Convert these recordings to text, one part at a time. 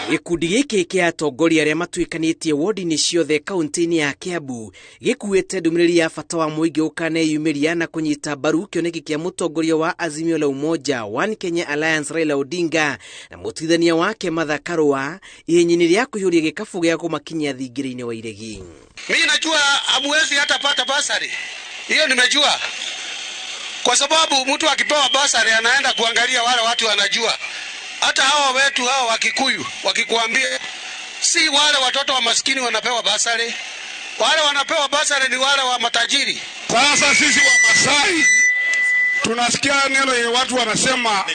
Gikundi giki kia atongoria aria matuikanitie wodi-ini ciothe kaunti-ini ya Kiambu gikuite ndumiriri ya bata wa muingi ukaneyumiria na kunyita mbaru kioneki kia mutongoria wa Azimio la Umoja One Kenya Alliance Raila Odinga na mutithania wake Raila-Karua ihenyini ria kuhiuria gikabu gia kumakinyia thingire-ini wa iregi. Mimi najua hamwezi hata pata basari. Hiyo nimejua. Kwa sababu mtu akipewa basari anaenda kuangalia wale watu wanajua. Hata hawa wetu hawa Wakikuyu wakikuambia si wale watoto wa maskini wanapewa basari. Wale wanapewa basari ni wale wa matajiri. Sasa sisi wa Masai tunasikia neno ya watu wanasema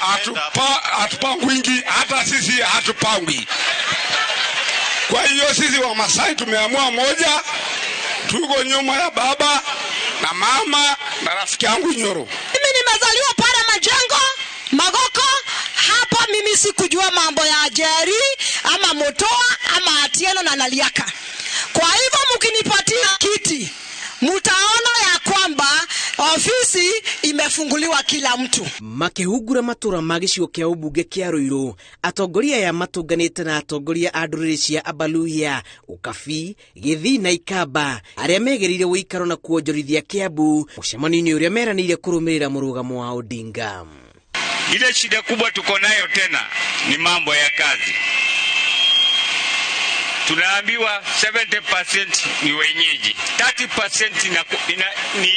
hatupangwi, hata sisi hatupangwi. Kwa hiyo sisi wa Masai tumeamua moja, tuko nyuma ya baba na mama na rafiki yangu Nyoro. Mimi nimezaliwa pale Majengo, Magoko. Hapa mimi sikujua mambo ya Ajeri ama Motoa ama Atieno na Naliaka. Kwa hivyo mkinipatia kiti mutaona ya kwamba ofisi imefunguliwa kila mtu. Makehugura matura magicigo kia ubunge kia Ruiru, atongoria ya matunganite na atongoria a nduriri cia Abaluhia, Ukabi, Githii na Ikamba aria megerire wikaro na kuonjorithia Kiambu mucemanio uria meranire kurumirira murugamo wa Odinga. Ile shida kubwa tuko nayo tena ni mambo ya kazi. Tunaambiwa 70% ni wenyeji, 30% ni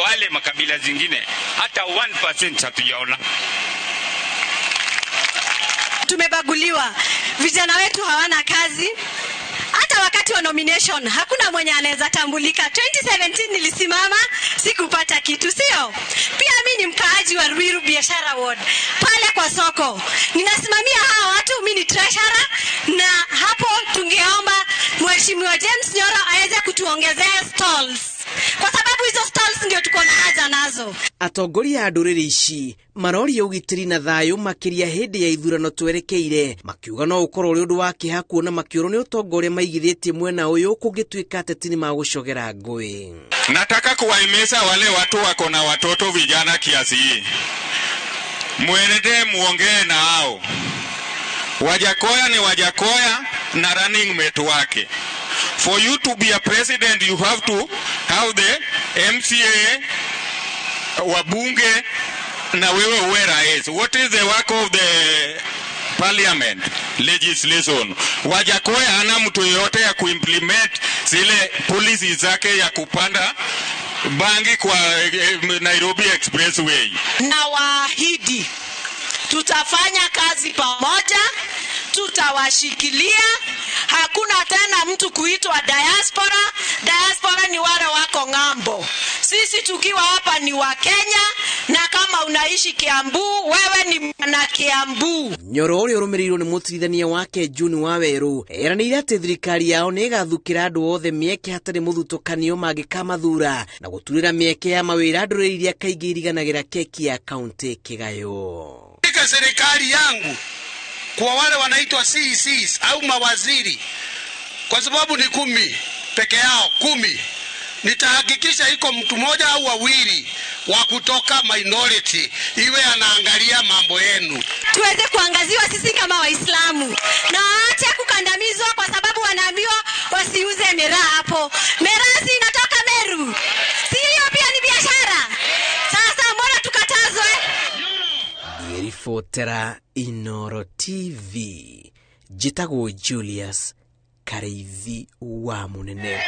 wale makabila zingine, hata 1% hatujaona. Tumebaguliwa, vijana wetu hawana kazi. Hata wakati wa nomination hakuna mwenye anaweza tambulika. 2017 nilisimama sikupata kitu, sio? Pia mimi ni mkaaji wa Ruiru biashara ward. Pale kwa soko ninasimamia hawa watu, mimi ni treasurer, na hapo tungeomba Mheshimiwa James Nyoro aweze kutuongezea stalls. Kwa sababu hizo stalls ndio tuko na haja nazo. Atongoria a nduriri ici maroria ugitiri na thayu makiria hindi ya ithurano twerekeire, makiuga no ukorwo uri undu wa kiha kuona makioro ni utongoria maigithitie mwena uyu kungituika ateti ni magucogera ngui. Nataka kuwahimiza wale watu wako na watoto vijana kiasi hii, muende muongee na hao. Wajakoya ni Wajakoya na running mate wake. For you to be a president, you have to have the MCA, wabunge, na wewe uwe rais. What is the work of the parliament? Legislation. Wajakoya hana mtu yote ya kuimplement zile policies zake ya kupanda bangi kwa Nairobi Expressway. Na waahidi tutafanya kazi pamoja, tutawashikilia. Hakuna tena mtu kuitwa diaspora. Diaspora ni wale wako ngambo. Sisi tukiwa hapa ni wa Kenya, na kama unaishi Kiambu, wewe ni na Kiambu. Nyoro uri urumirirwo ni mutirithania wake Juni Waweru eranire ati thirikari yao ni igathukira andu othe mieke hatari muthutukanio magikamathura na guturira mieke ya mawira nduriri iria kaingi iriganagira keki ya kaunti Kigayo. Katika serikali yangu kwa wale wanaitwa CCs au mawaziri, kwa sababu ni 10 peke yao, 10, nitahakikisha iko mtu mmoja au wawili wa kutoka minority iwe anaangalia mambo yenu. Tuweze kuangaziwa sisi kama Waislamu na waache kukandamizwa kwa sababu wanaambiwa wasiuze miraa hapo. Miraa si inatoka Meru, si hiyo pia ni biashara? Sasa mbona tukatazwe? Ripotera Inoro TV, Jitago Julius Kareithi wa Munene.